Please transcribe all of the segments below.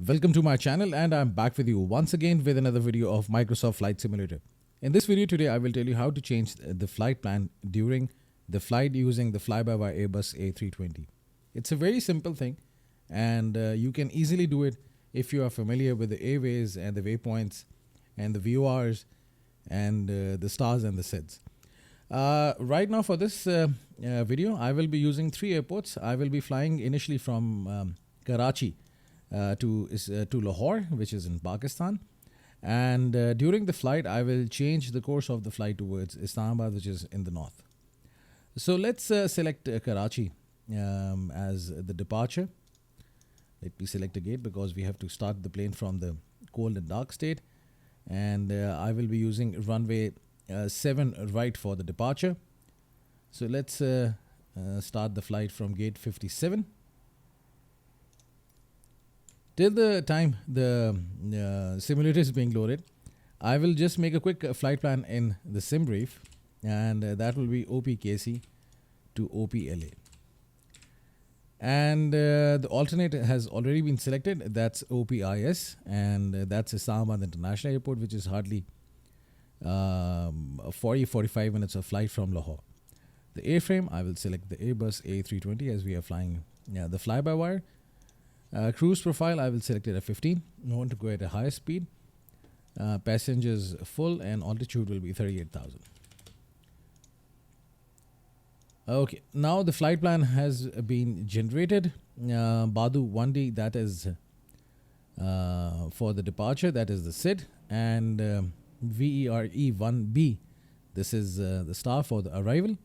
Welcome to my channel, and I'm back with you once again with another video of Microsoft Flight Simulator. In this video today, I will tell you how to change the flight plan during the flight using the Flybywire Airbus A320. It's a very simple thing, and you can easily do it if you are familiar with the Airways and the Waypoints and the VORs and the stars and the SIDs. Right now for this video, I will be using 3 airports. I will be flying initially from Karachi to Lahore, which is in Pakistan, and during the flight I will change the course of the flight towards Islamabad, which is in the north. So let's select Karachi as the departure. Let me select a gate because we have to start the plane from the cold and dark state, and I will be using runway 7 right for the departure. So let's start the flight from gate 57. Till the time the simulator is being loaded, I will just make a quick flight plan in the sim brief, and that will be OPKC to OPLA. And the alternate has already been selected. That's OPIS, and that's Islamabad International Airport, which is hardly 40-45 minutes of flight from Lahore. The airframe, I will select the Airbus A320 as we are flying the fly-by-wire. Cruise profile, I will select it at 15. I want to go at a higher speed. Passengers full, and altitude will be 38,000. Okay, now the flight plan has been generated. Badu 1D, that is for the departure, that is the SID, and VERE 1B, this is the star for the arrival,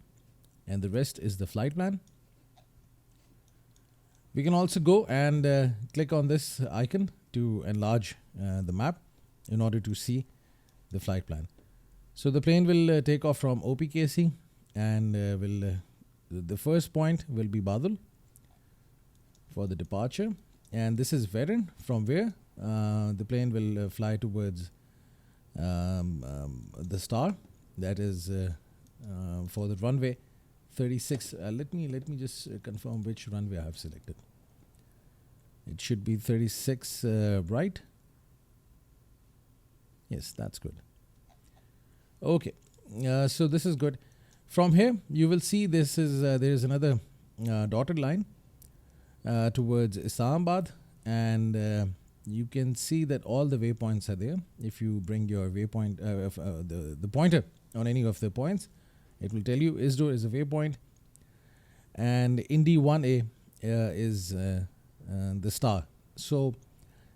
and the rest is the flight plan. We can also go and click on this icon to enlarge the map in order to see the flight plan. So the plane will take off from OPKC, and the first point will be Badul for the departure, and this is Verin, from where the plane will fly towards the star, that is for the runway 36. Let me just confirm which runway I have selected. It should be 36 right. Yes, that's good. Okay, so this is good. From here, you will see this is there is another dotted line towards Islamabad, and you can see that all the waypoints are there. If you bring your waypoint, the pointer on any of the points, it will tell you ISDOR is a waypoint, and Indy 1A is the star. So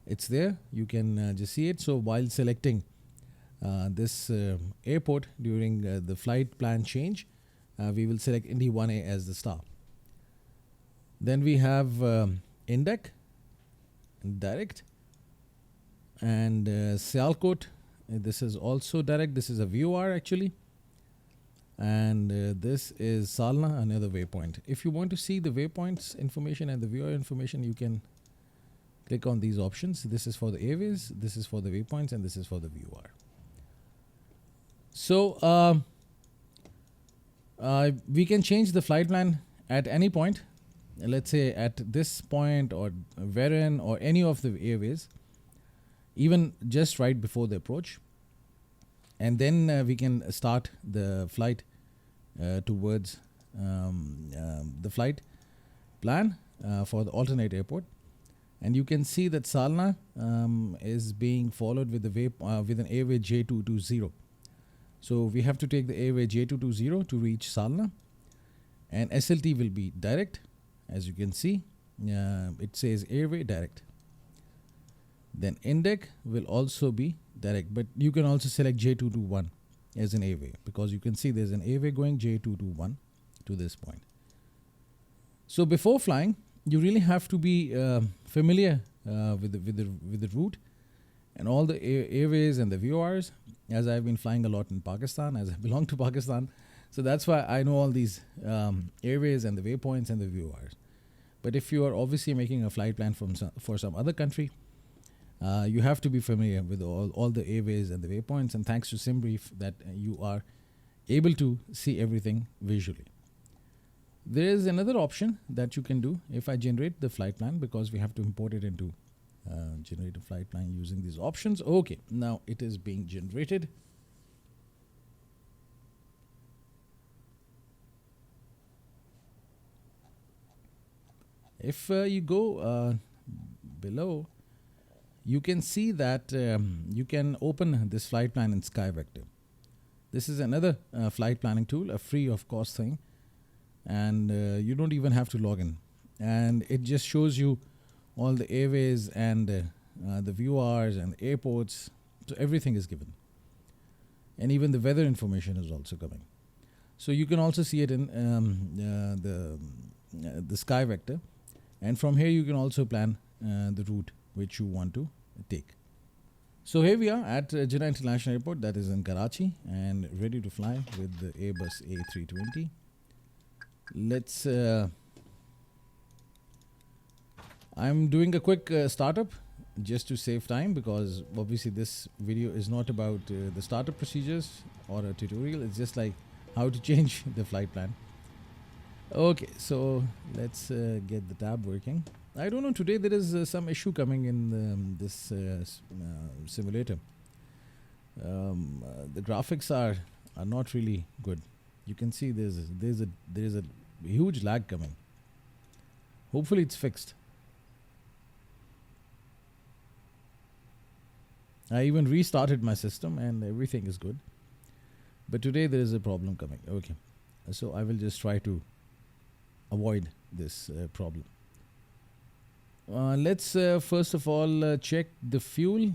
it's there, you can just see it. So while selecting this airport during the flight plan change, we will select Indy 1A as the star. Then we have Indec, direct, and Sialkot. This is also direct. This is a VOR actually, and this is Salna, another waypoint. If you want to see the waypoints information and the VOR information, you can click on these options. This is for the Airways, this is for the waypoints, and this is for the VOR. So we can change the flight plan at any point. Let's say at this point, or Verin, or any of the Airways, even just right before the approach, and then we can start the flight towards the flight plan for the alternate airport. And you can see that Salna is being followed with the with an airway J220. So we have to take the airway J220 to reach Salna, and SLT will be direct. As you can see, it says airway direct. Then Indec will also be direct, but you can also select J221 as an airway, because you can see there's an airway going J221 to this point. So before flying, you really have to be familiar with the route and all the airways and the VORs, as I've been flying a lot in Pakistan, as I belong to Pakistan. So that's why I know all these airways and the waypoints and the VORs. But if you are obviously making a flight plan for some other country, you have to be familiar with all the airways and the waypoints, and thanks to SimBrief that you are able to see everything visually. There is another option that you can do if I generate the flight plan, because we have to import it into Generate a flight plan using these options. Okay, now it is being generated. If you go below, you can see that you can open this flight plan in SkyVector. This is another flight planning tool, a free of cost thing, and you don't even have to log in. And it just shows you all the airways and the VORs and the airports. So everything is given. And even the weather information is also coming. So you can also see it in the SkyVector. And from here you can also plan the route which you want to take. So here we are at Jeddah International Airport, that is in Karachi, and ready to fly with the Airbus A320. Let's I'm doing a quick startup just to save time, because obviously this video is not about the startup procedures or a tutorial. It's just like how to change the flight plan. Okay, so let's get the tab working. I don't know, today there is some issue coming in this simulator. The graphics are not really good. You can see there's a huge lag coming. Hopefully it's fixed. I even restarted my system and everything is good. But today there is a problem coming. Okay, so I will just try to avoid this problem. Let's first of all check the fuel.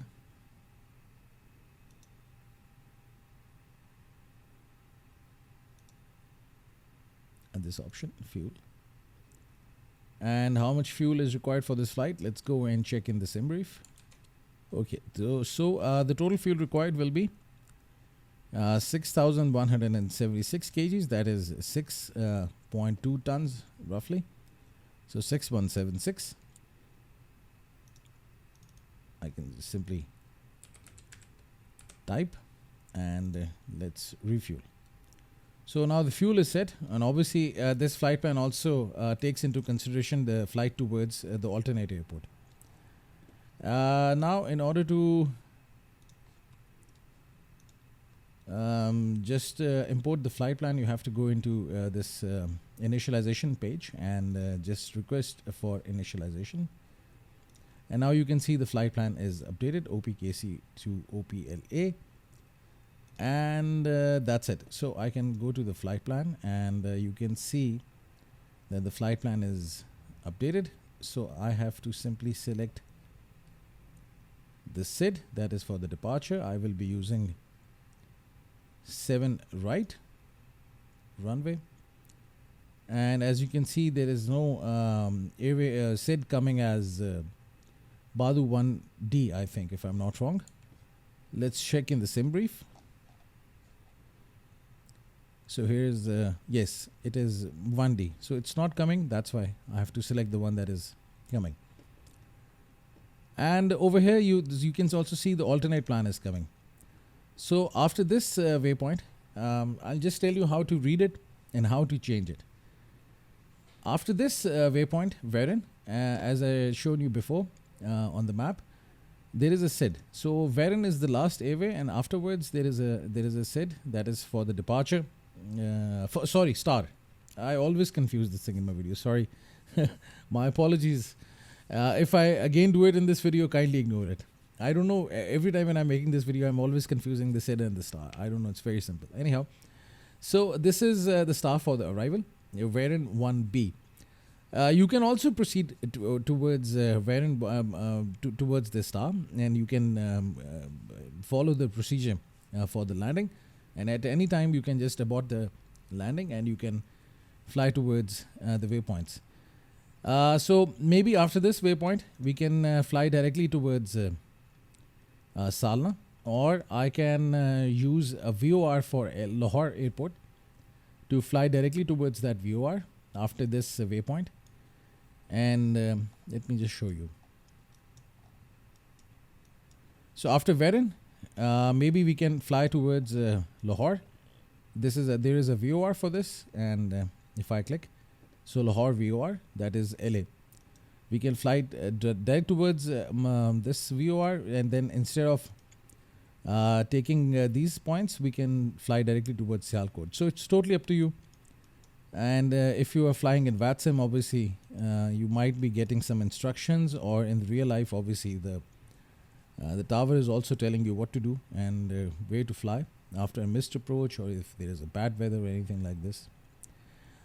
And this option, fuel. And how much fuel is required for this flight? Let's go and check in the sim brief. Okay, so the total fuel required will be 6,176 kgs. That is 6.2 tons roughly. So 6176. I can just simply type and let's refuel. So now the fuel is set, and obviously this flight plan also takes into consideration the flight towards the alternate airport. Now in order to just import the flight plan, you have to go into this initialization page and just request for initialization. And now you can see the flight plan is updated, OPKC to OPLA, and that's it. So I can go to the flight plan and you can see that the flight plan is updated. So I have to simply select the SID, that is for the departure. I will be using 7 right runway, and as you can see there is no airway SID coming as Badu 1D, I think, if I'm not wrong. Let's check in the sim brief. So here's yes, it is 1D, so it's not coming. That's why I have to select the one that is coming. And over here you can also see the alternate plan is coming. So after this waypoint, I'll just tell you how to read it and how to change it. After this waypoint, wherein as I showed you before on the map, there is a SID. So wherein is the last airway, and afterwards there is a SID that is for the departure. Sorry, star. I always confuse this thing in my video. Sorry, my apologies. If I again do it in this video, kindly ignore it. I don't know. Every time when I'm making this video, I'm always confusing the SID and the star. I don't know. It's very simple. Anyhow, so this is the star for the arrival. Wherein 1B. You can also proceed towards towards the star, and you can follow the procedure for the landing. And at any time, you can just abort the landing and you can fly towards the waypoints. So maybe after this waypoint, we can fly directly towards Salna, or I can use a VOR for Lahore Airport to fly directly towards that VOR after this waypoint. And let me just show you. So after Verin, maybe we can fly towards Lahore. There is a VOR for this, and if I click, so Lahore VOR, that is LA. we can fly direct towards this VOR, and then instead of taking these points, we can fly directly towards Sialkot. So it's totally up to you. And if you are flying in VATSIM, obviously you might be getting some instructions, or in real life, obviously the tower is also telling you what to do and where to fly after a missed approach, or if there is a bad weather or anything like this.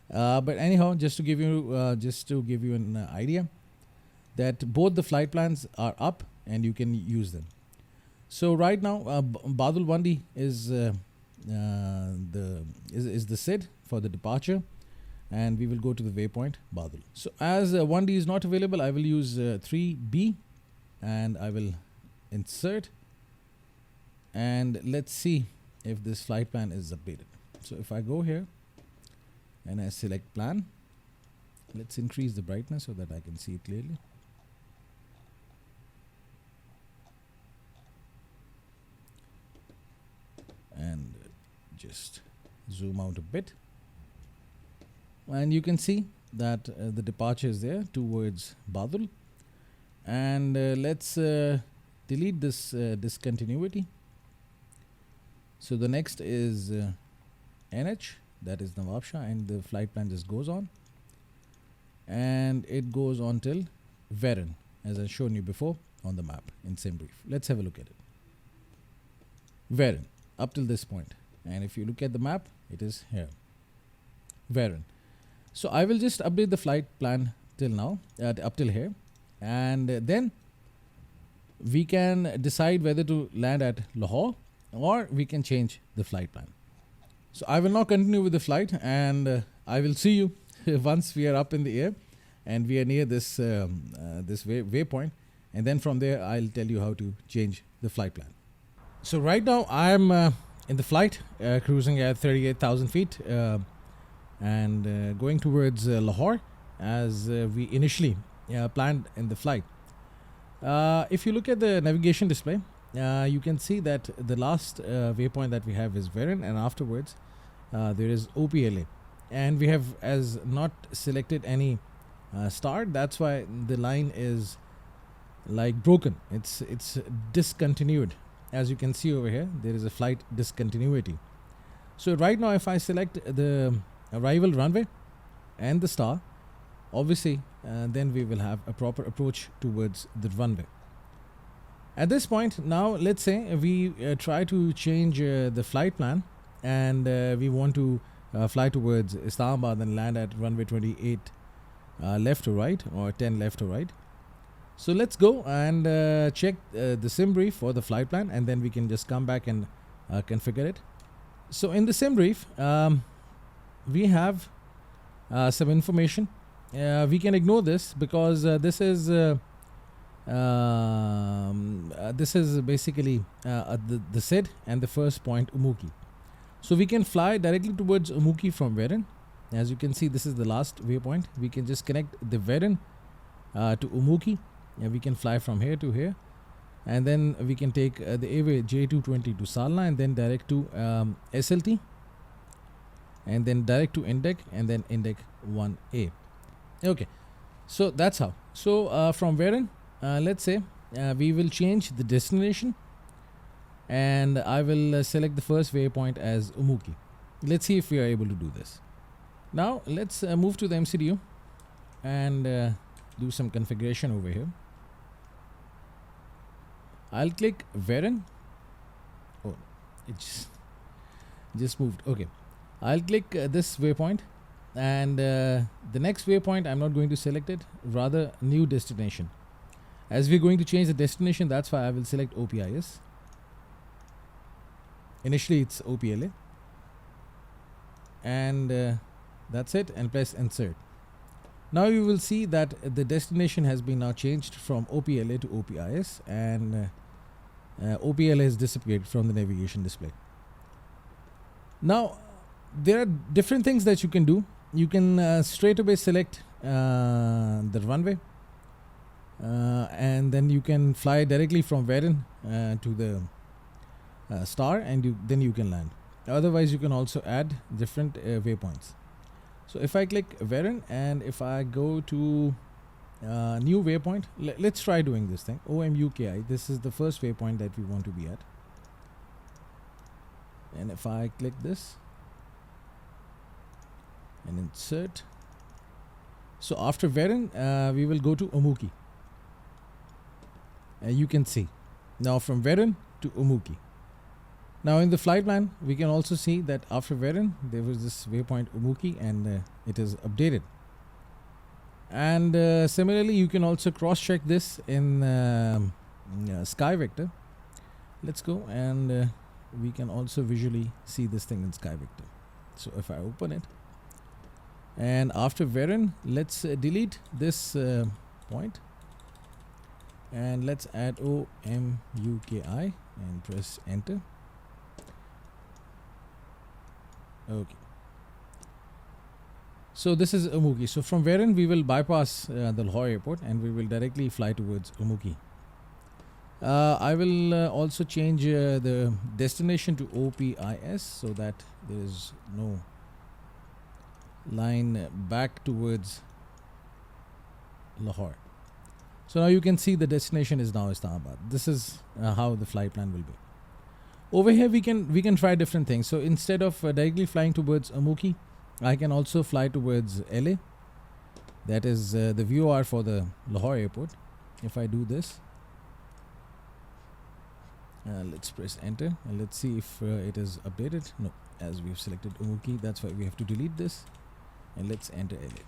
But anyhow, just to give you an idea that both the flight plans are up and you can use them. So right now, Badul 1D is the SID for the departure, and we will go to the waypoint Badul. So as 1D is not available, I will use 3B, and I will insert, and let's see if this flight plan is updated. So if I go here and I select plan, let's increase the brightness so that I can see it clearly. And just zoom out a bit, and you can see that the departure is there towards Badul. And let's delete this discontinuity. So the next is NH, that is Nawabshah, and the flight plan just goes on, and it goes on till Verin, as I've shown you before on the map in same brief. Let's have a look at it. Verin up till this point, and if you look at the map, it is here, Verin. So I will just update the flight plan till now, up till here, and then we can decide whether to land at Lahore, or we can change the flight plan. So I will now continue with the flight, and I will see you once we are up in the air and we are near this waypoint, and then from there I'll tell you how to change the flight plan. So right now I'm in the flight, cruising at 38,000 feet and going towards Lahore as we initially planned in the flight. If you look at the navigation display, you can see that the last waypoint that we have is Verin, and afterwards there is OPLA, and we have as not selected any start. That's why the line is like broken. It's discontinued. As you can see over here, there is a flight discontinuity. So right now, if I select the arrival runway and the star, obviously then we will have a proper approach towards the runway. At this point, now let's say we try to change the flight plan, and we want to fly towards Islamabad and land at runway 28 left or right, or 10 left or right. So let's go and check the sim brief for the flight plan, and then we can just come back and configure it. So in the sim brief, we have some information. We can ignore this because this is basically the SID and the first point Umuki. So we can fly directly towards Umuki from Verin. As you can see, this is the last waypoint. We can just connect the Verin to Umuki, and we can fly from here to here, and then we can take the Airway J220 to Salna, and then direct to SLT, and then direct to Indek, and then Indek 1A. Okay, so that's how. So from Verin, let's say we will change the destination, and I will select the first waypoint as Umuki. Let's see if we are able to do this. Now let's move to the MCDU and do some configuration over here. I'll click Verin. Oh, it just moved. Okay, I'll click this waypoint, and the next waypoint I'm not going to select it, rather new destination. As we're going to change the destination, that's why I will select OPIS. Initially it's OPLA, and that's it, and press insert. Now you will see that the destination has been now changed from OPLA to OPIS, and OPLA has disappeared from the navigation display. Now there are different things that you can do. You can straight away select the runway, and then you can fly directly from Verin to the star, and then you can land. Otherwise you can also add different waypoints. So if I click Verin, and if I go to new waypoint. Let's try doing this thing. OMUKI. This is the first waypoint that we want to be at. And if I click this and insert, so after Verin, we will go to Umuki. You can see now from Verin to Umuki. Now in the flight plan, we can also see that after Verin, there was this waypoint Umuki, and it is updated. And similarly, you can also cross-check this in Sky Vector. Let's go, and we can also visually see this thing in Sky Vector. So if I open it, and after Verin, let's delete this point, and let's add OMUKI and press enter. Okay. So this is Umuki. So from Verin, we will bypass the Lahore airport and we will directly fly towards Umuki. I will also change the destination to OPIS so that there is no line back towards Lahore. So now you can see the destination is now Islamabad. This is how the flight plan will be. Over here we can try different things. So instead of directly flying towards Umuki, I can also fly towards LA. That is the VOR for the Lahore airport. If I do this, let's press enter and let's see if it is updated. No, as we've selected Umuki, that's why we have to delete this, and let's enter LA.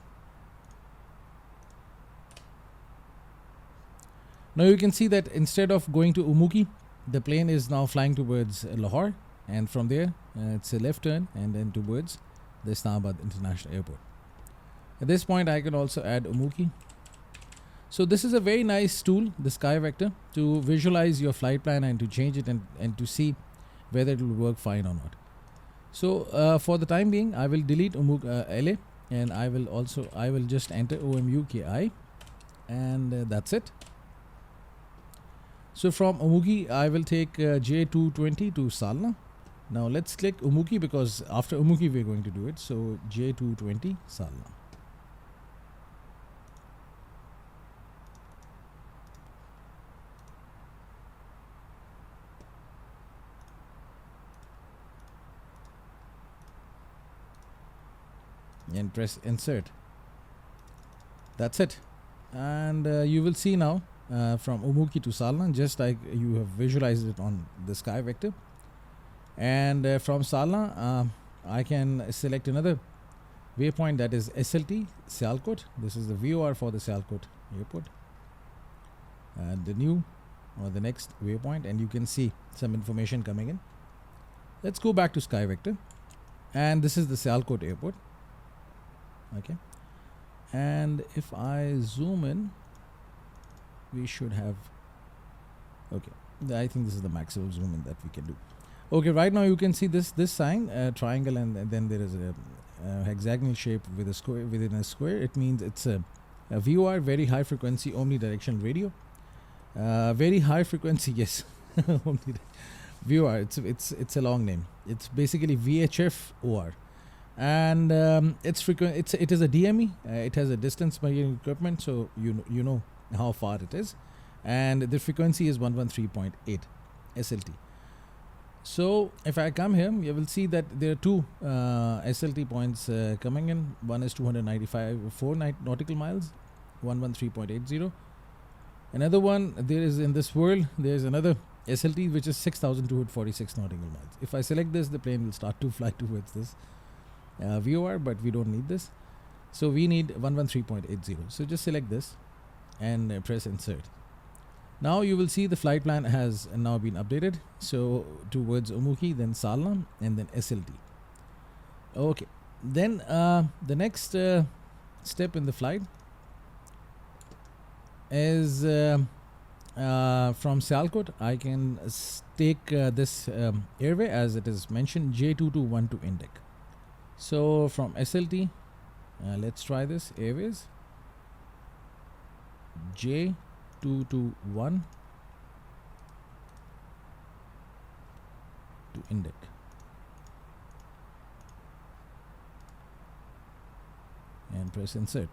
Now you can see that instead of going to Umuki, the plane is now flying towards Lahore, and from there it's a left turn and then towards the Islamabad International Airport. At this point I can also add Umuki. So this is a very nice tool, the Sky Vector, to visualize your flight plan and to change it and to see whether it will work fine or not. So for the time being, I will delete LA, and I will just enter OMUKI, and that's it. So from Umuki, I will take J220 to Salna. Now let's click Umuki because after Umuki we're going to do it. So J220 Salna. And press insert. That's it. And you will see now from Umuki to Salna, just like you have visualized it on the Sky Vector. And from Salna, I can select another waypoint, that is SLT, Sialkot. This is the VOR for the Sialkot airport. The new or the next waypoint, and you can see some information coming in. Let's go back to Sky Vector. And this is the Sialkot airport. Okay. And if I zoom in, we should have, okay, I think this is the maximum zoom in that we can do. Okay, right now you can see this sign, triangle, and then there is a hexagonal shape with a square within a square. It means it's a VOR, very high frequency omnidirectional radio. Very high frequency, yes. VOR, it's a long name. It's basically VHF OR. And it is a DME. It has a distance measuring equipment, so you know how far it is, and the frequency is 113.8 SLT. So if I come here, you will see that there are two SLT points coming in. One is 295.4 nautical miles, 113.80. Another one, there is in this world, there is another SLT which is 6,246 nautical miles. If I select this, the plane will start to fly towards this VOR, but we don't need this. So we need 113.80. So just select this and press insert. Now you will see the flight plan has now been updated. So towards Umuki, then Salna, and then SLT. Okay. Then the next step in the flight is from Sialkot. I can take this airway as it is mentioned, J221 to Indic. So from SLT, let's try this Airways J221 to Indic. And press insert.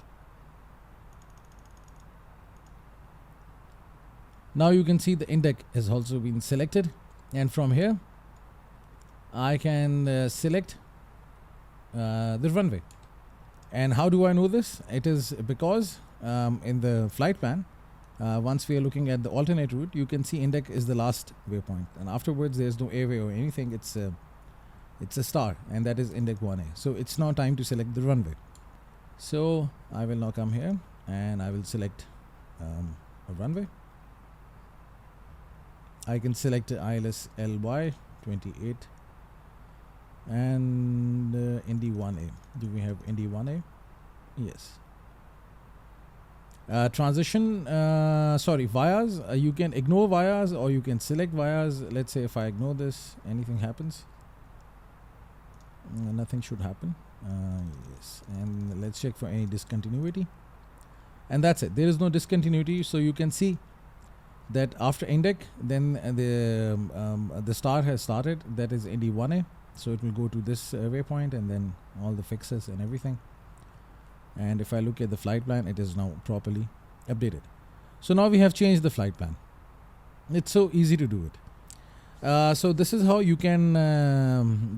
Now you can see the index has also been selected, and from here I can select the runway. And how do I know this? It is because in the flight plan, once we are looking at the alternate route, you can see index is the last waypoint, and afterwards there's no airway or anything. It's a star, and that is index 1A. So it's now time to select the runway. So I will now come here and I will select a runway. I can select ILS LY 28 and Indy 1A. Do we have Indy 1A? Yes. Transition, vias. You can ignore vias or you can select vias. Let's say if I ignore this, anything happens? Nothing should happen. Yes. And let's check for any discontinuity. And that's it. There is no discontinuity. So you can see that after index, then the star has started. That is Indy 1A. So it will go to this waypoint and then all the fixes and everything. And if I look at the flight plan, it is now properly updated. So now we have changed the flight plan. It's so easy to do it. So this is how you can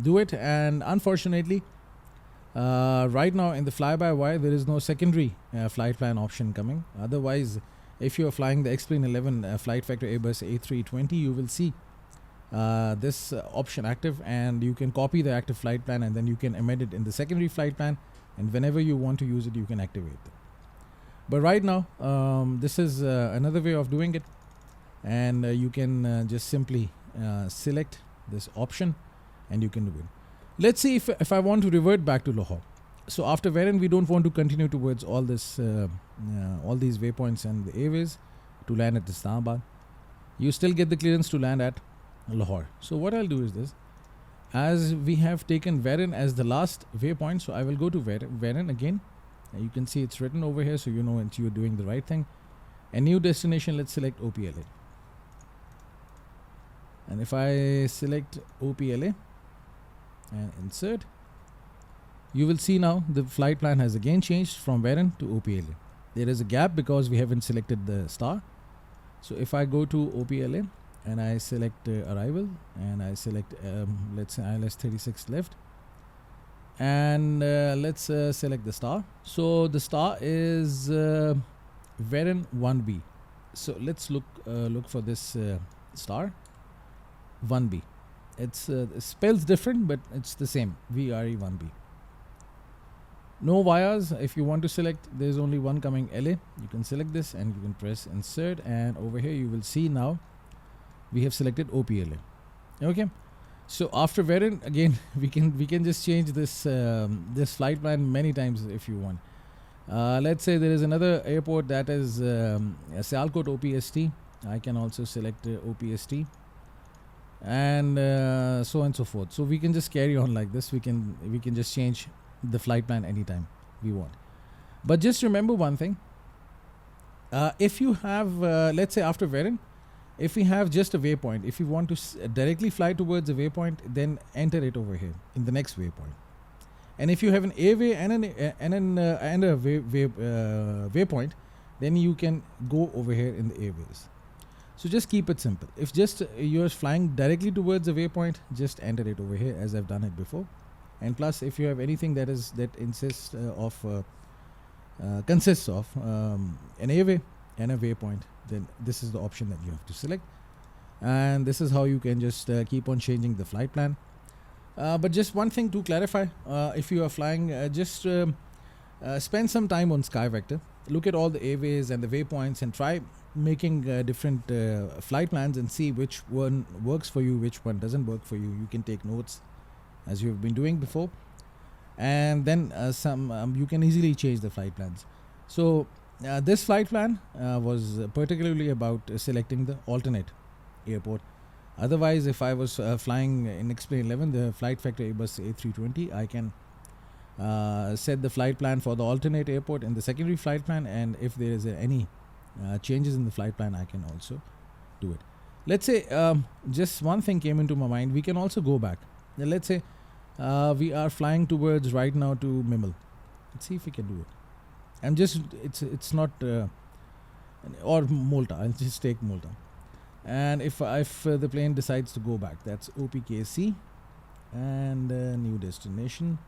do it. And unfortunately, right now in the fly-by-wire, there is no secondary flight plan option coming. Otherwise, if you are flying the X-Plane 11 flight factor Airbus A320, you will see this option active, and you can copy the active flight plan and then you can embed it in the secondary flight plan, and whenever you want to use it, you can activate it. But right now, this is another way of doing it, and you can just simply select this option and you can do it. Let's see if I want to revert back to Lahore. So after wherein we don't want to continue towards all this all these waypoints and the airways to land at Islamabad, you still get the clearance to land at Lahore. So what I'll do is this: as we have taken Wherein as the last waypoint, so I will go to Wherein again. You can see it's written over here, so you know you're doing the right thing. A new destination, let's select OPLA. And if I select OPLA and insert, you will see now the flight plan has again changed from Wherein to OPLA. There is a gap because we haven't selected the star. So if I go to OPLA and I select Arrival and I select let's say ILS 36 left, and let's select the star. So the star is Wherein 1B. So let's look for this star 1B. It's it spells different, but it's the same, VRE 1B. No vias. If you want to select, there's only one coming, LA. You can select this and you can press insert, and over here you will see now we have selected OPLA. Okay, so after Wherein, again we can just change this this flight plan many times if you want. Let's say there is another airport that is Sialkot OPST. I can also select OPST, and so on and so forth. So we can just carry on like this. We can just change the flight plan anytime we want. But just remember one thing: if you have let's say after Wherein, if we have just a waypoint, if you want to directly fly towards a waypoint, then enter it over here in the next waypoint. And if you have an airway and a waypoint, then you can go over here in the airways. So just keep it simple. If just you're flying directly towards a waypoint, just enter it over here as I've done it before. And plus, if you have anything that consists of an airway and a waypoint, then this is the option that you have to select. And this is how you can just keep on changing the flight plan. But just one thing to clarify: if you are flying, just spend some time on SkyVector. Look at all the airways and the waypoints and try making different flight plans and see which one works for you, which one doesn't work for you. You can take notes as you have been doing before, and then you can easily change the flight plans. So this flight plan was particularly about selecting the alternate airport. Otherwise, if I was flying in X-Plane 11, the flight factor Airbus A320, I can set the flight plan for the alternate airport in the secondary flight plan, and if there is any changes in the flight plan, I can also do it. Let's say just one thing came into my mind. We can also go back. Now, let's say we are flying towards right now to Mimel. Let's see if we can do it. I'm just it's not or Malta. I'll just take Malta. And if the plane decides to go back, that's OPKC and new destination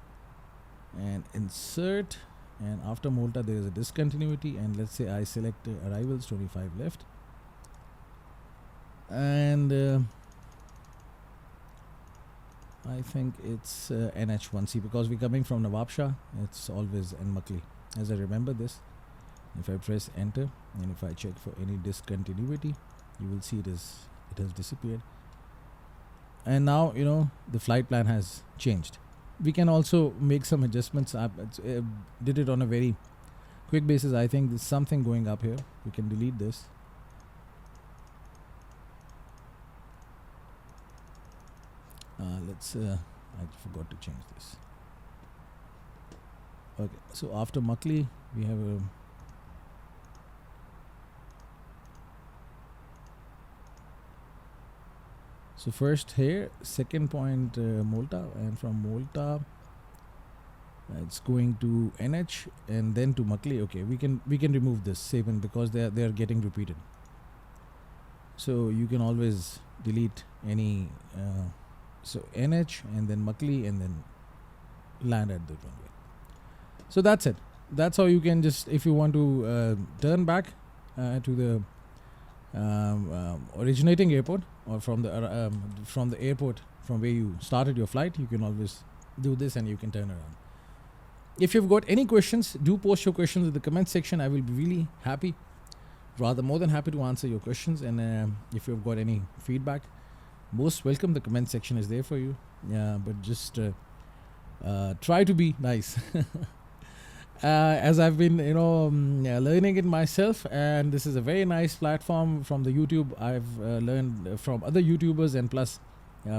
and insert, and after Malta there is a discontinuity, and let's say I select arrivals 25 left, and I think it's NH1C because we're coming from Nawab Shah. It's always in Makli, as I remember this. If I press enter and if I check for any discontinuity, you will see it has disappeared. And now the flight plan has changed. We can also make some adjustments. I did it on a very quick basis. I think there's something going up here. We can delete this. Let's I forgot to change this. Okay, so after Makli we have a so first here, second point Malta, and from Malta it's going to NH and then to Makli. Okay, we can remove this 7 because they are getting repeated. So you can always delete any so NH and then Makli and then land at the runway. So that's it. That's how you can just, if you want to turn back to the originating airport, or from the airport from where you started your flight, you can always do this and you can turn around. If you've got any questions, do post your questions in the comment section. I will be really happy, rather more than happy to answer your questions. And if you've got any feedback, most welcome. The comment section is there for you. Yeah, but just try to be nice. As I've been learning it myself, and this is a very nice platform from the YouTube. I've learned from other YouTubers, and plus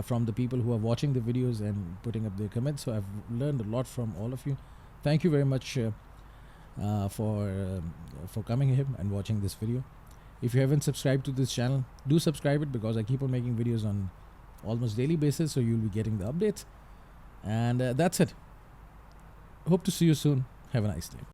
from the people who are watching the videos and putting up their comments. So I've learned a lot from all of you. Thank you very much for coming here and watching this video. If you haven't subscribed to this channel, do subscribe it, because I keep on making videos on almost daily basis, so you'll be getting the updates. And that's it. Hope to see you soon. Have a nice day.